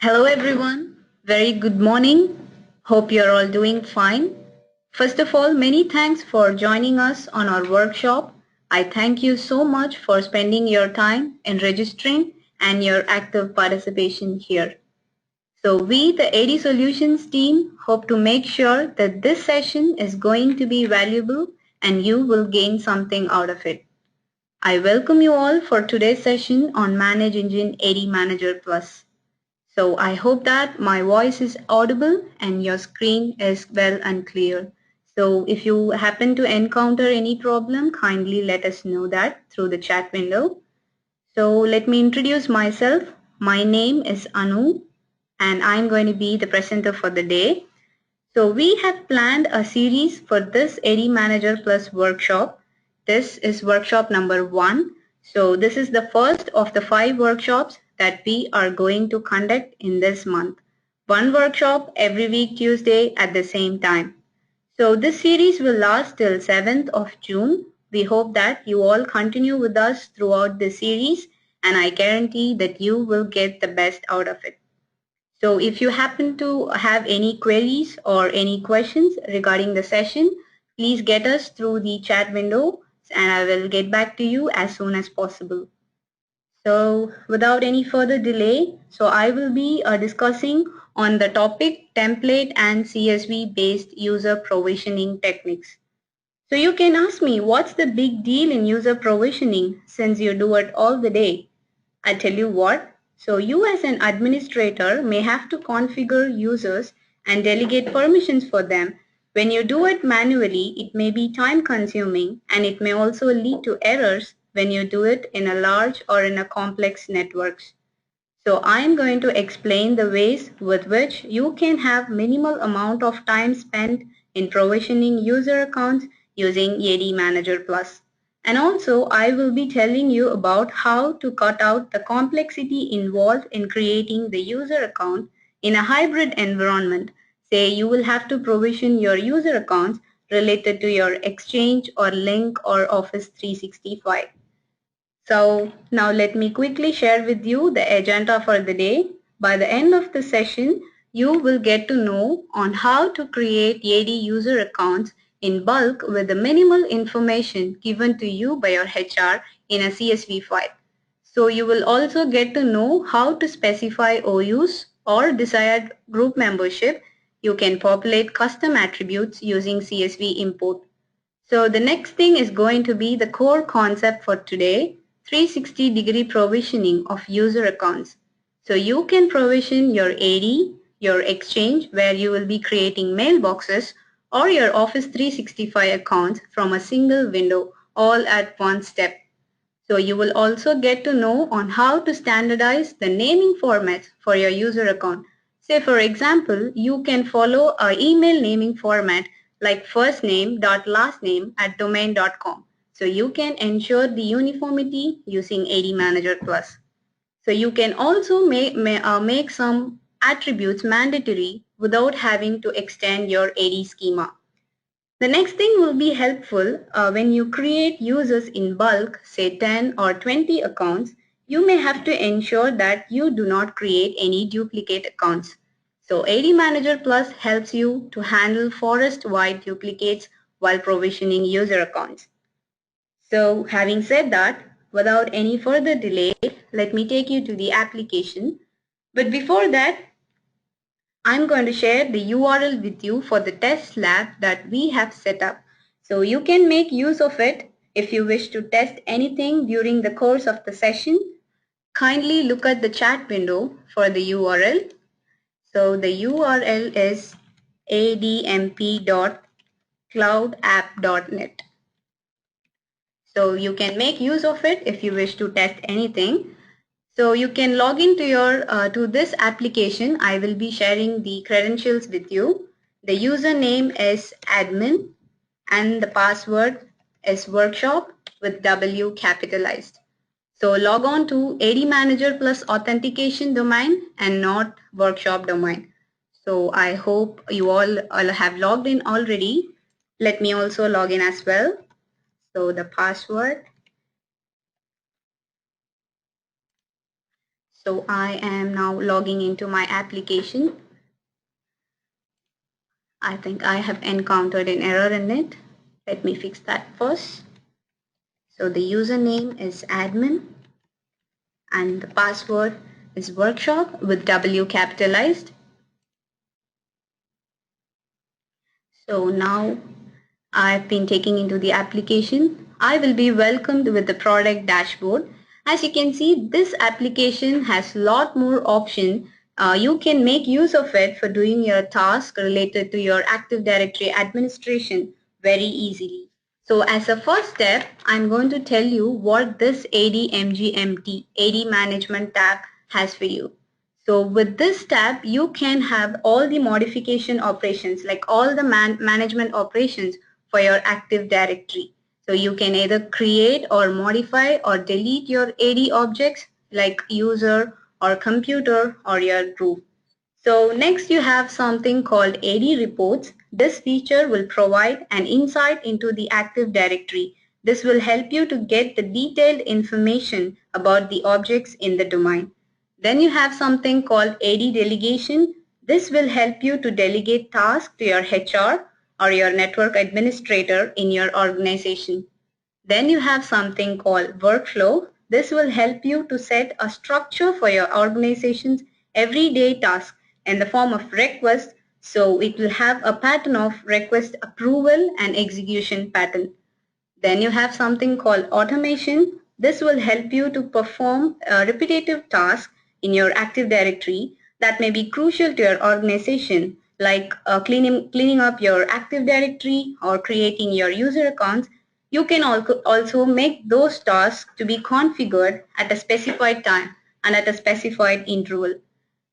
Hello everyone. Very good morning. Hope you're all doing fine. First of all, many thanks for joining us on our workshop. I thank you so much for spending your time in registering and your active participation here. So we, the AD Solutions team, hope to make sure that this session is going to be valuable and you will gain something out of it. I welcome you all for today's session on Manage Engine AD Manager Plus. So I hope that my voice is audible and your screen is well and clear. So if you happen to encounter any problem, kindly let us know that through the chat window. So let me introduce myself. My name is Anu and I'm going to be the presenter for the day. So we have planned a series for this AD Manager Plus workshop. This is workshop number 1. So this is the first of the 5 workshops that we are going to conduct in this month. One workshop every week Tuesday at the same time. So this series will last till 7th of June. We hope that you all continue with us throughout the series and I guarantee that you will get the best out of it. So if you happen to have any queries or any questions regarding the session, please get us through the chat window and I will get back to you as soon as possible. So without any further delay, so I will be discussing on the topic template and CSV based user provisioning techniques. So you can ask me, what's the big deal in user provisioning since you do it all the day? I tell you what, so you as an administrator may have to configure users and delegate permissions for them. When you do it manually, it may be time consuming and it may also lead to errors when you do it in a large or in a complex networks. So I am going to explain the ways with which you can have minimal amount of time spent in provisioning user accounts using AD Manager Plus. And also I will be telling you about how to cut out the complexity involved in creating the user account in a hybrid environment. Say you will have to provision your user accounts related to your Exchange or Link or Office 365. So now let me quickly share with you the agenda for the day. By the end of the session, you will get to know on how to create AD user accounts in bulk with the minimal information given to you by your HR in a CSV file. So you will also get to know how to specify OUs or desired group membership. You can populate custom attributes using CSV import. So the next thing is going to be the core concept for today, 360-degree provisioning of user accounts. So you can provision your AD, your Exchange where you will be creating mailboxes or your Office 365 accounts from a single window all at one step. So you will also get to know on how to standardize the naming formats for your user account. Say for example, you can follow a email naming format like first name dot last name at domain.com. So you can ensure the uniformity using AD Manager Plus. So you can also make some attributes mandatory without having to extend your AD schema. The next thing will be helpful when you create users in bulk, say 10 or 20 accounts, you may have to ensure that you do not create any duplicate accounts. So AD Manager Plus helps you to handle forest-wide duplicates while provisioning user accounts. So having said that, without any further delay, let me take you to the application. But before that, I'm going to share the URL with you for the test lab that we have set up. So you can make use of it if you wish to test anything during the course of the session. Kindly look at the chat window for the URL. So the URL is admp.cloudapp.net. So you can make use of it if you wish to test anything. So you can log into your to this application. I will be sharing the credentials with you. The username is admin and the password is workshop with W capitalized. So log on to AD Manager plus authentication domain and not workshop domain. So I hope you all have logged in already. Let me also log in as well. So the password. So I am now logging into my application. I think I have encountered an error in it. Let me fix that first. So the username is admin and the password is workshop with W capitalized. So now I've been taken into the application. I will be welcomed with the product dashboard. As you can see, this application has lot more option. You can make use of it for doing your task related to your Active Directory administration very easily. So as a first step, I'm going to tell you what this ADMGMT, AD Management tab has for you. So with this tab, you can have all the modification operations, like all the management operations for your Active Directory. So you can either create or modify or delete your AD objects like user or computer or your group. So next you have something called AD reports. This feature will provide an insight into the Active Directory. This will help you to get the detailed information about the objects in the domain. Then you have something called AD delegation. This will help you to delegate tasks to your HR or your network administrator in your organization. Then you have something called workflow. This will help you to set a structure for your organization's everyday task in the form of request. So it will have a pattern of request approval and execution pattern. Then you have something called automation. This will help you to perform repetitive tasks in your Active Directory that may be crucial to your organization, like cleaning up your Active Directory or creating your user accounts. You can also make those tasks to be configured at a specified time and at a specified interval.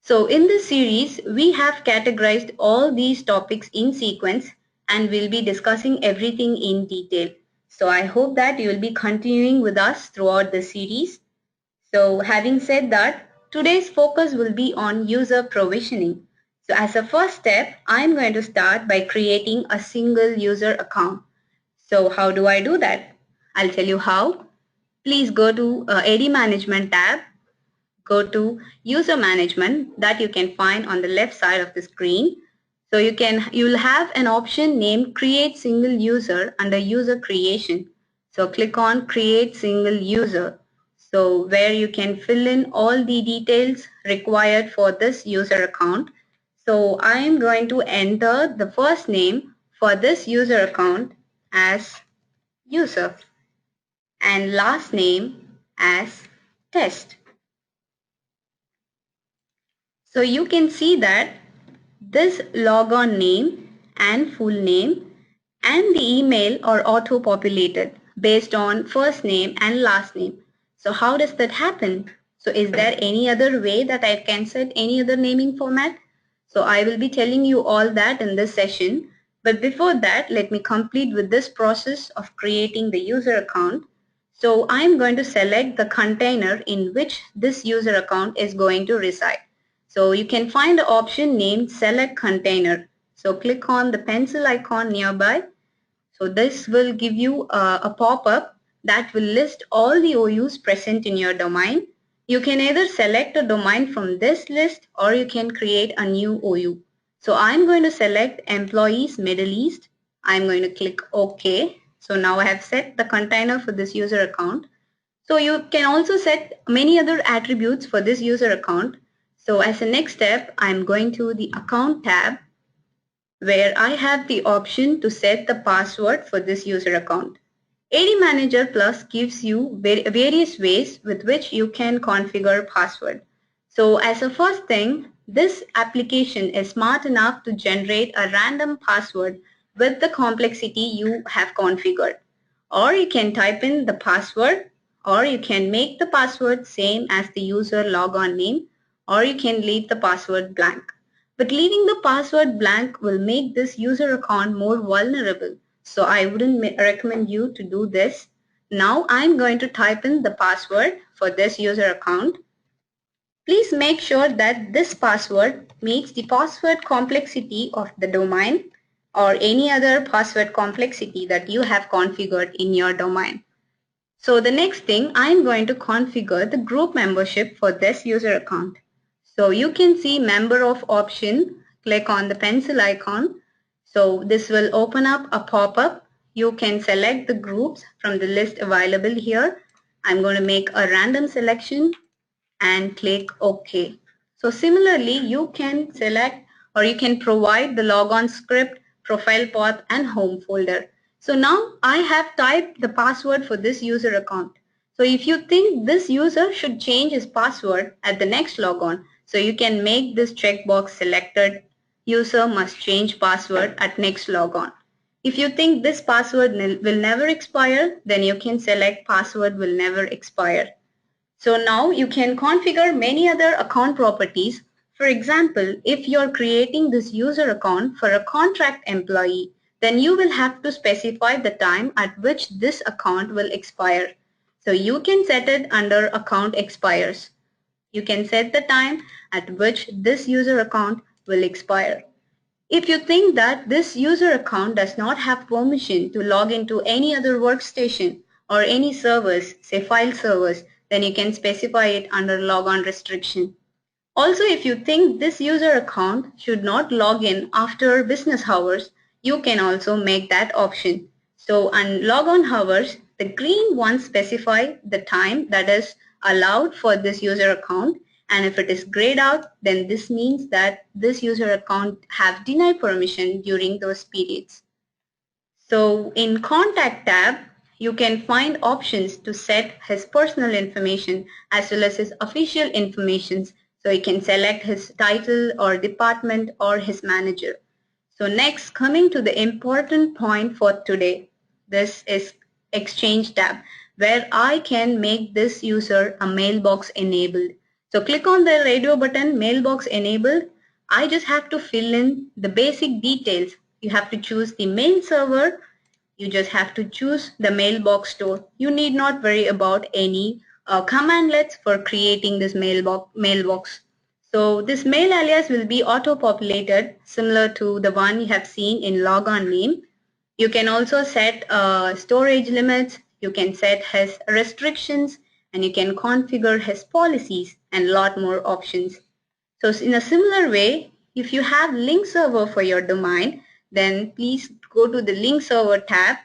So in this series, we have categorized all these topics in sequence and we'll be discussing everything in detail. So I hope that you will be continuing with us throughout the series. So having said that, today's focus will be on user provisioning. So as a first step, I'm going to start by creating a single user account. So how do I do that? I'll tell you how. Please go to AD Management tab, go to user management that you can find on the left side of the screen. So you'll have an option named create single user under user creation. So click on create single user. So where you can fill in all the details required for this user account. So I am going to enter the first name for this user account as user and last name as test. So you can see that this logon name and full name and the email are auto-populated based on first name and last name. So how does that happen? So is there any other way that I can set any other naming format? So I will be telling you all that in this session. But before that, let me complete with this process of creating the user account. So I'm going to select the container in which this user account is going to reside. So you can find the option named select container. So click on the pencil icon nearby. So this will give you a pop-up that will list all the OUs present in your domain. You can either select a domain from this list or you can create a new OU. So I'm going to select employees Middle East. I'm going to click OK. So now I have set the container for this user account. So you can also set many other attributes for this user account. So as a next step, I'm going to the account tab where I have the option to set the password for this user account. AD Manager Plus gives you various ways with which you can configure password. So as a first thing, this application is smart enough to generate a random password with the complexity you have configured. Or you can type in the password, or you can make the password same as the user logon name, or you can leave the password blank. But leaving the password blank will make this user account more vulnerable. So I wouldn't recommend you to do this. Now I'm going to type in the password for this user account. Please make sure that this password meets the password complexity of the domain or any other password complexity that you have configured in your domain. So the next thing, I'm going to configure the group membership for this user account. So you can see member of option, click on the pencil icon. So this will open up a pop-up. You can select the groups from the list available here. I'm going to make a random selection and click OK. So similarly, you can select or you can provide the logon script, profile path and home folder. So now I have typed the password for this user account. So if you think this user should change his password at the next logon, so you can make this checkbox selected, user must change password at next logon. If you think this password will never expire, then you can select password will never expire. So now you can configure many other account properties. For example, if you're creating this user account for a contract employee, then you will have to specify the time at which this account will expire. So you can set it under account expires. You can set the time at which this user account will expire. If you think that this user account does not have permission to log into any other workstation or any servers, say file servers, then you can specify it under logon restriction. Also, if you think this user account should not log in after business hours, you can also make that option. So on logon hours, the green ones specify the time that is allowed for this user account, and if it is grayed out, then this means that this user account have denied permission during those periods. So in Contact tab, you can find options to set his personal information as well as his official information. So you can select his title or department or his manager. So next, coming to the important point for today, this is Exchange tab, where I can make this user a mailbox enabled. So click on the radio button, mailbox enabled. I just have to fill in the basic details. You have to choose the mail server. You just have to choose the mailbox store. You need not worry about any commandlets for creating this mailbox. So this mail alias will be auto-populated similar to the one you have seen in logon name. You can also set storage limits, you can set his restrictions, and you can configure his policies and a lot more options. So in a similar way, if you have link server for your domain, then please go to the link server tab,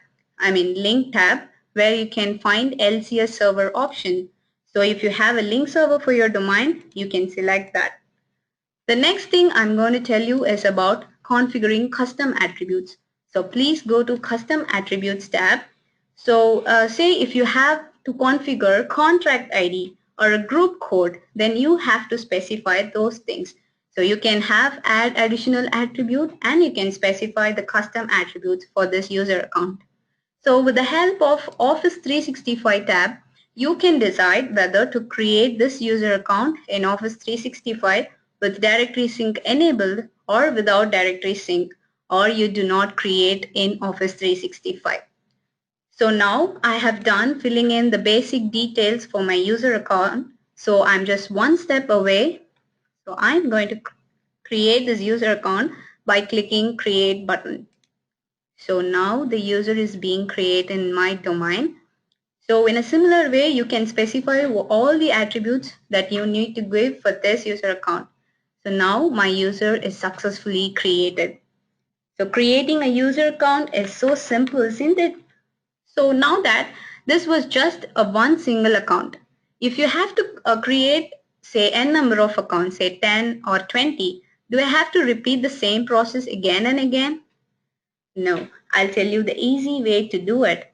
link tab, where you can find LCS server option. So if you have a link server for your domain, you can select that. The next thing I'm going to tell you is about configuring custom attributes. So please go to custom attributes tab. So say if you have to configure contract ID or a group code, then you have to specify those things. So you can have add additional attribute and you can specify the custom attributes for this user account. So with the help of Office 365 tab, you can decide whether to create this user account in Office 365 with directory sync enabled or without directory sync, or you do not create in Office 365. So now I have done filling in the basic details for my user account. So I'm just one step away. So I'm going to create this user account by clicking create button. So now the user is being created in my domain. So in a similar way, you can specify all the attributes that you need to give for this user account. So now my user is successfully created. So creating a user account is so simple, isn't it? So now that this was just a one single account, if you have to create say n number of accounts, say 10 or 20, do I have to repeat the same process again and again? No, I'll tell you the easy way to do it.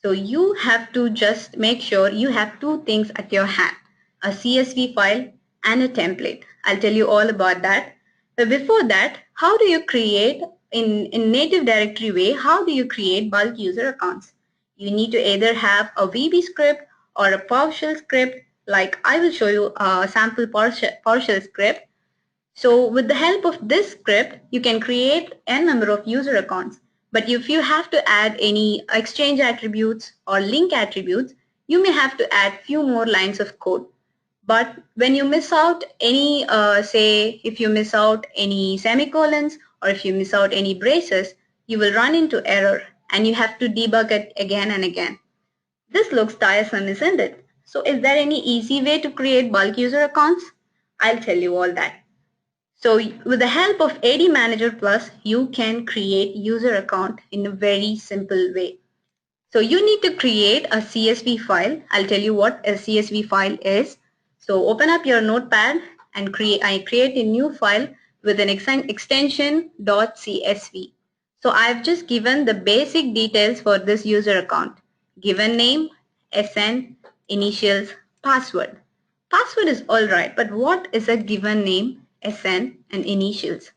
So you have to just make sure you have two things at your hand, a CSV file and a template. I'll tell you all about that. But before that, how do you create in native directory way, how do you create bulk user accounts? You need to either have a VB script or a PowerShell script, like I will show you a sample PowerShell script. So with the help of this script, you can create n number of user accounts. But if you have to add any exchange attributes or link attributes, you may have to add few more lines of code. But when you miss out any, say, if you miss out any semicolons or if you miss out any braces, you will run into error and you have to debug it again and again. This looks tiresome, isn't it? So is there any easy way to create bulk user accounts? I'll tell you all that. So with the help of AD Manager Plus, you can create user account in a very simple way. So you need to create a CSV file. I'll tell you what a CSV file is. So open up your notepad and I create a new file with an extension .csv. So I've just given the basic details for this user account. Given name, SN, initials, password. Password is alright, but what is a given name, SN and initials?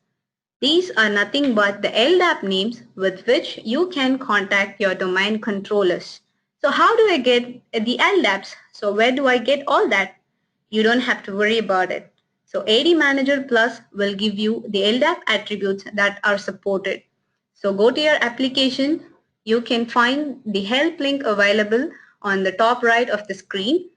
These are nothing but the LDAP names with which you can contact your domain controllers. So how do I get the LDAPs? So where do I get all that? You don't have to worry about it. So AD Manager Plus will give you the LDAP attributes that are supported. So go to your application. You can find the help link available on the top right of the screen.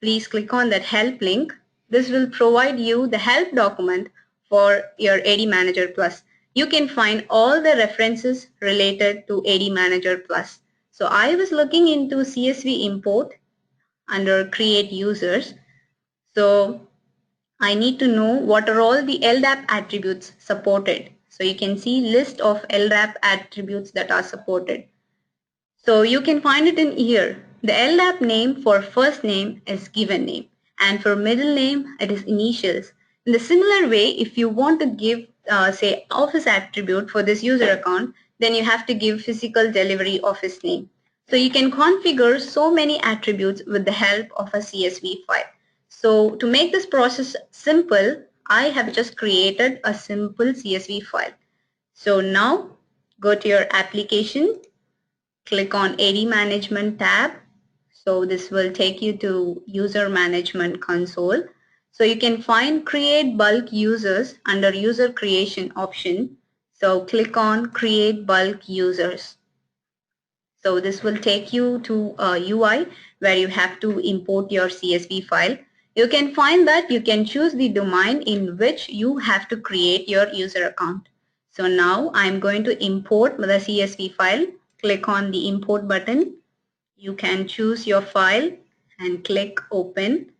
Please click on that help link. This will provide you the help document for your AD Manager Plus. You can find all the references related to AD Manager Plus. So I was looking into CSV import under create users. So I need to know what are all the LDAP attributes supported. So you can see list of LDAP attributes that are supported. So you can find it in here. The LDAP name for first name is given name, and for middle name it is initials. In the similar way, if you want to give say office attribute for this user account, then you have to give physical delivery office name. So you can configure so many attributes with the help of a CSV file. So to make this process simple, I have just created a simple CSV file. So now go to your application, click on AD Management tab. So this will take you to User Management Console. So you can find Create Bulk Users under User Creation option. So click on Create Bulk Users. So this will take you to a UI where you have to import your CSV file. You can find that you can choose the domain in which you have to create your user account. So now I'm going to import the CSV file. Click on the import button. You can choose your file and click open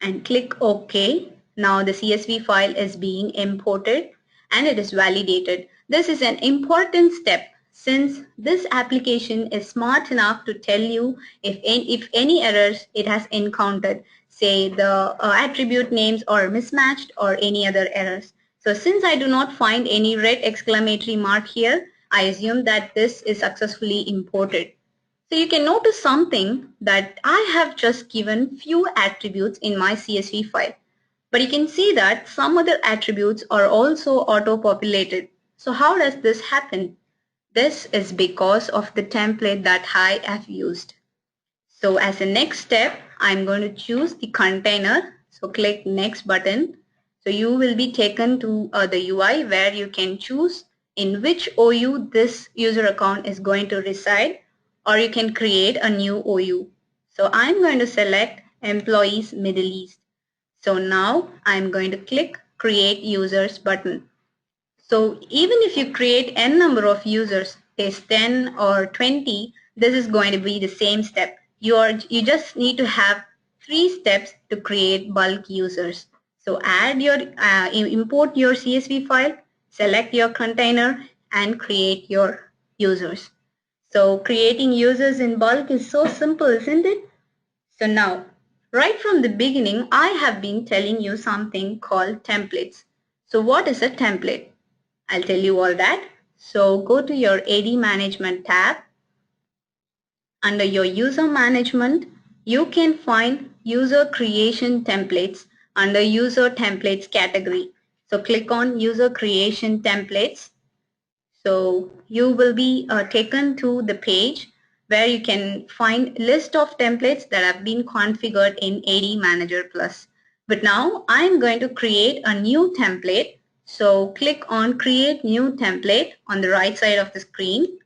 and click OK. Now the CSV file is being imported and it is validated. This is an important step since this application is smart enough to tell you if any errors it has encountered, say the attribute names are mismatched or any other errors. So since I do not find any red exclamatory mark here, I assume that this is successfully imported. So you can notice something that I have just given few attributes in my CSV file. But you can see that some other attributes are also auto-populated. So how does this happen? This is because of the template that I have used. So as a next step, I'm going to choose the container. So click next button. So you will be taken to the UI where you can choose in which OU this user account is going to reside, or you can create a new OU. So I'm going to select Employees Middle East. So now I'm going to click Create Users button. So even if you create n number of users, say 10 or 20, this is going to be the same step. You just need to have 3 steps to create bulk users. So import your CSV file, select your container, and create your users. So creating users in bulk is so simple, isn't it? So now, right from the beginning, I have been telling you something called templates. So what is a template? I'll tell you all that. So go to your AD Management tab. Under your User Management, you can find User Creation Templates under User Templates category. So click on User Creation Templates. So you will be taken to the page where you can find list of templates that have been configured in AD Manager Plus. But now I'm going to create a new template. So click on Create New Template on the right side of the screen.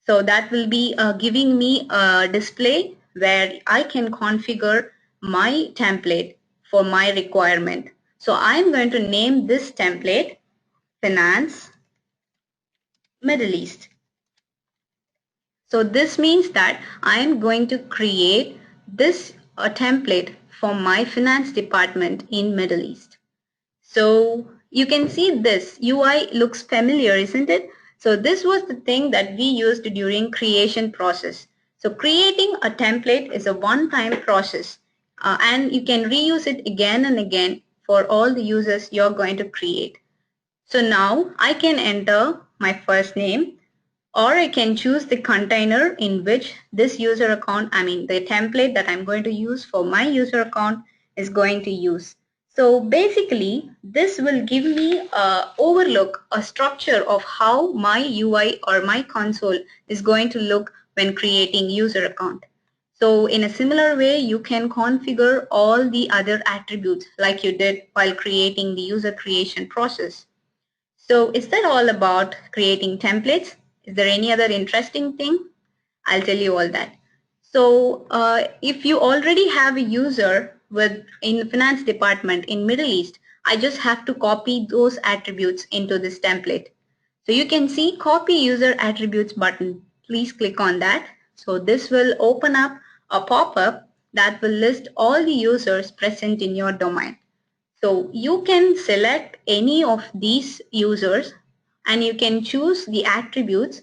So that will be giving me a display where I can configure my template for my requirement. So I'm going to name this template Finance Middle East. So this means that I am going to create this template for my finance department in Middle East. So you can see this UI looks familiar, isn't it? So this was the thing that we used during creation process. So creating a template is a one-time process and you can reuse it again and again for all the users you're going to create. So now I can enter my first name, or I can choose the container in which this user account, the template that I'm going to use for my user account is going to use. So basically, this will give me a overlook, a structure of how my UI or my console is going to look when creating user account. So in a similar way, you can configure all the other attributes like you did while creating the user creation process. So is that all about creating templates? Is there any other interesting thing? I'll tell you all that. So if you already have a user with in the finance department in Middle East, I just have to copy those attributes into this template. So you can see copy user attributes button. Please click on that. So this will open up a pop-up that will list all the users present in your domain. So you can select any of these users and you can choose the attributes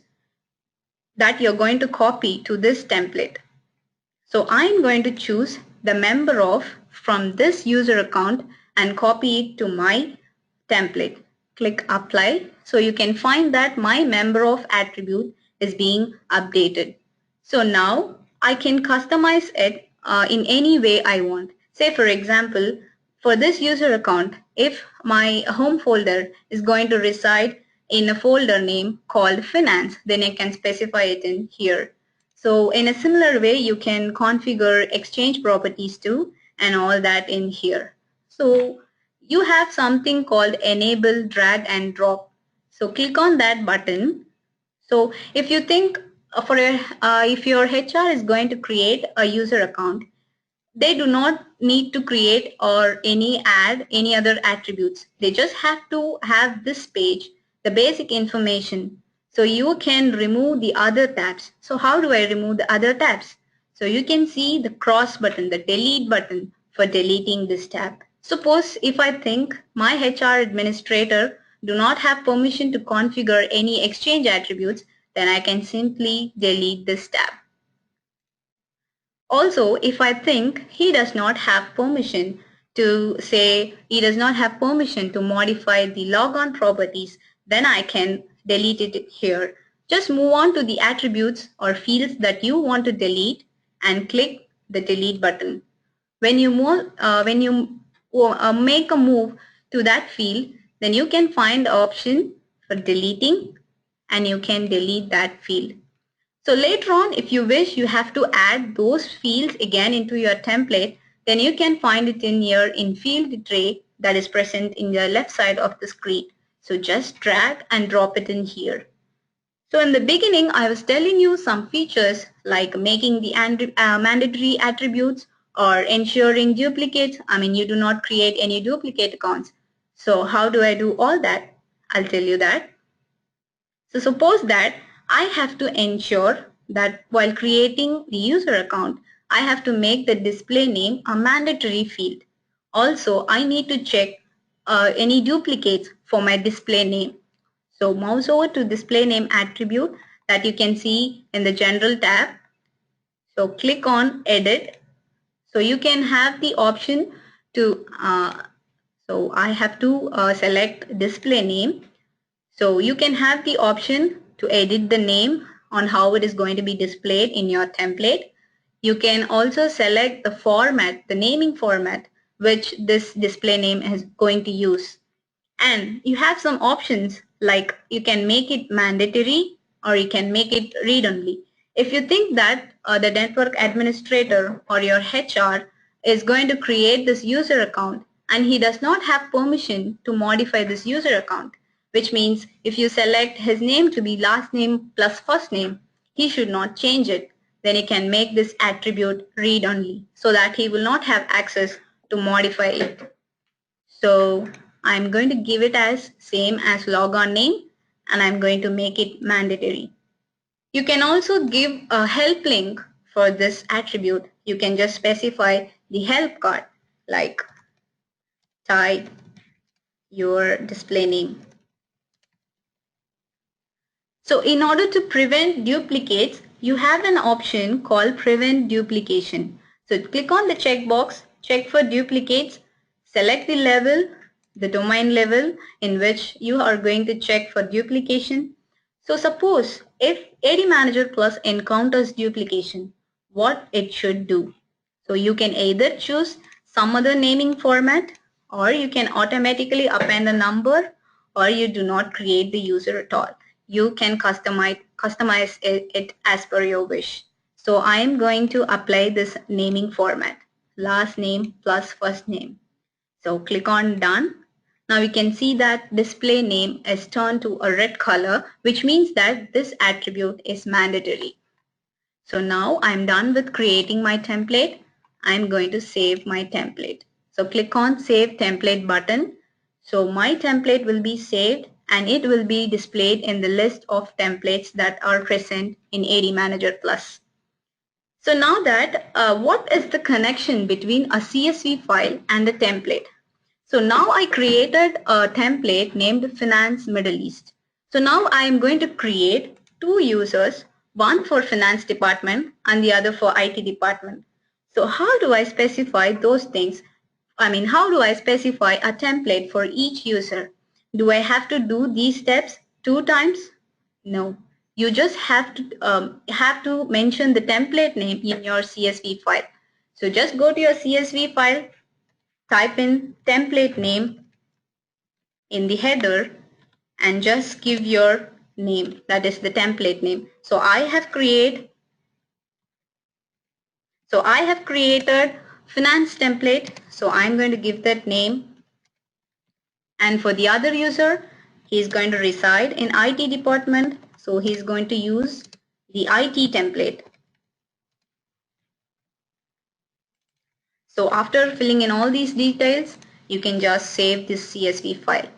that you're going to copy to this template. So I'm going to choose the member of from this user account and copy it to my template. Click apply. So you can find that my member of attribute is being updated. So now I can customize it in any way I want. Say for example, for this user account, if my home folder is going to reside in a folder name called finance, then I can specify it in here. So in a similar way, you can configure exchange properties too and all that in here. So you have something called enable drag and drop. So click on that button. So if you think if your HR is going to create a user account, they do not need to create or add any other attributes. They just have to have this page, the basic information. So you can remove the other tabs. So how do I remove the other tabs? So you can see the cross button, the delete button for deleting this tab. Suppose if I think my HR administrator do not have permission to configure any exchange attributes, then I can simply delete this tab. Also, if I think he does not have permission to he does not have permission to modify the logon properties, then I can delete it here. Just move on to the attributes or fields that you want to delete and click the delete button. When you make a move to that field, then you can find the option for deleting and you can delete that field. So later on, if you wish, you have to add those fields again into your template, then you can find it in here in field tray that is present in the left side of the screen. So just drag and drop it in here. So in the beginning, I was telling you some features like making the mandatory attributes or ensuring duplicates. You do not create any duplicate accounts. So how do I do all that? I'll tell you that. So suppose that I have to ensure that while creating the user account, I have to make the display name a mandatory field. Also, I need to check any duplicates for my display name. So mouse over to display name attribute that you can see in the general tab. So click on edit. So you can have the option to, so I have to select display name. So you can have the option to edit the name on how it is going to be displayed in your template. You can also select the format, the naming format, which this display name is going to use. And you have some options like you can make it mandatory or you can make it read-only. If you think that the network administrator or your HR is going to create this user account and he does not have permission to modify this user account, which means if you select his name to be last name plus first name, he should not change it. Then you can make this attribute read-only so that he will not have access to modify it. So I'm going to give it as same as logon name and I'm going to make it mandatory. You can also give a help link for this attribute. You can just specify the help card like type your display name. So in order to prevent duplicates, you have an option called prevent duplication. So click on the checkbox, check for duplicates, select the level, the domain level in which you are going to check for duplication. So suppose if AD Manager Plus encounters duplication, what it should do. So you can either choose some other naming format, or you can automatically append a number, or you do not create the user at all. You can customize it as per your wish. So I am going to apply this naming format, last name plus first name. So click on done. Now you can see that display name is turned to a red color, which means that this attribute is mandatory. So now I'm done with creating my template. I'm going to save my template. So click on Save Template button. So my template will be saved and it will be displayed in the list of templates that are present in AD Manager Plus. So now that what is the connection between a CSV file and a template? So now I created a template named Finance Middle East. So now I am going to create two users, one for finance department and the other for IT department. So how do I specify those things? How do I specify a template for each user? Do I have to do these steps 2 times? No. You just have to mention the template name in your CSV file. So just go to your CSV file, type in template name in the header and just give your name, that is the template name. So I have created finance template, so I'm going to give that name. And for the other user, he's going to reside in IT department, so he's going to use the IT template. So after filling in all these details, you can just save this CSV file.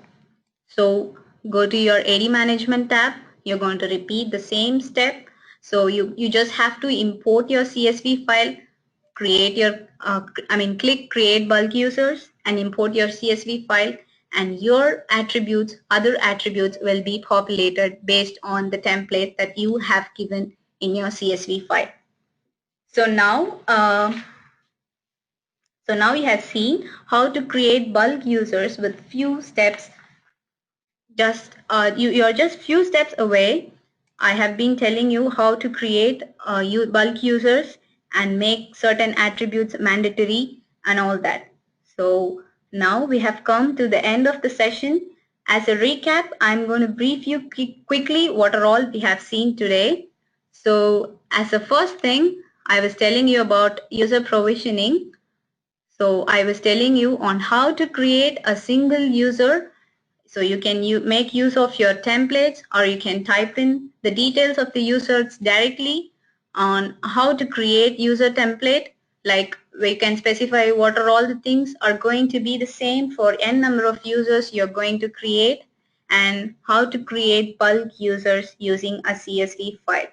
So go to your AD management tab. You're going to repeat the same step. So you just have to import your CSV file, create your, click create bulk users and import your CSV file, and your attributes, other attributes will be populated based on the template that you have given in your CSV file. So now we have seen how to create bulk users with few steps. You're just few steps away. I have been telling you how to create bulk users and make certain attributes mandatory and all that. So now we have come to the end of the session. As a recap, I'm going to brief you quickly what are all we have seen today. So as a first thing, I was telling you about user provisioning. So I was telling you on how to create a single user. So you can make use of your templates, or you can type in the details of the users directly on how to create user template. Like we can specify what are all the things are going to be the same for n number of users you're going to create, and how to create bulk users using a CSV file.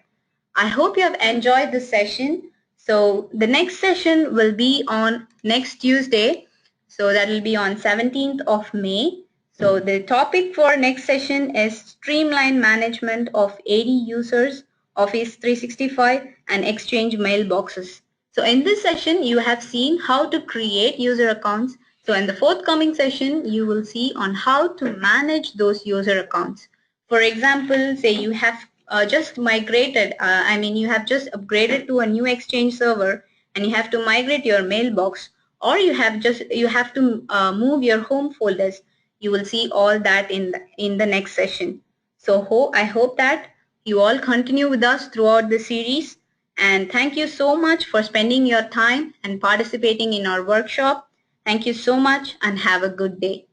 I hope you have enjoyed this session. So the next session will be on next Tuesday. So that will be on 17th of May. So the topic for next session is streamline management of AD users, Office 365 and Exchange mailboxes. So in this session, you have seen how to create user accounts. So in the forthcoming session, you will see on how to manage those user accounts. For example, say you have you have just upgraded to a new Exchange server and you have to migrate your mailbox, or you have to move your home folders. You will see all that in the next session. So I hope that you all continue with us throughout the series, and thank you so much for spending your time and participating in our workshop. Thank you so much and have a good day.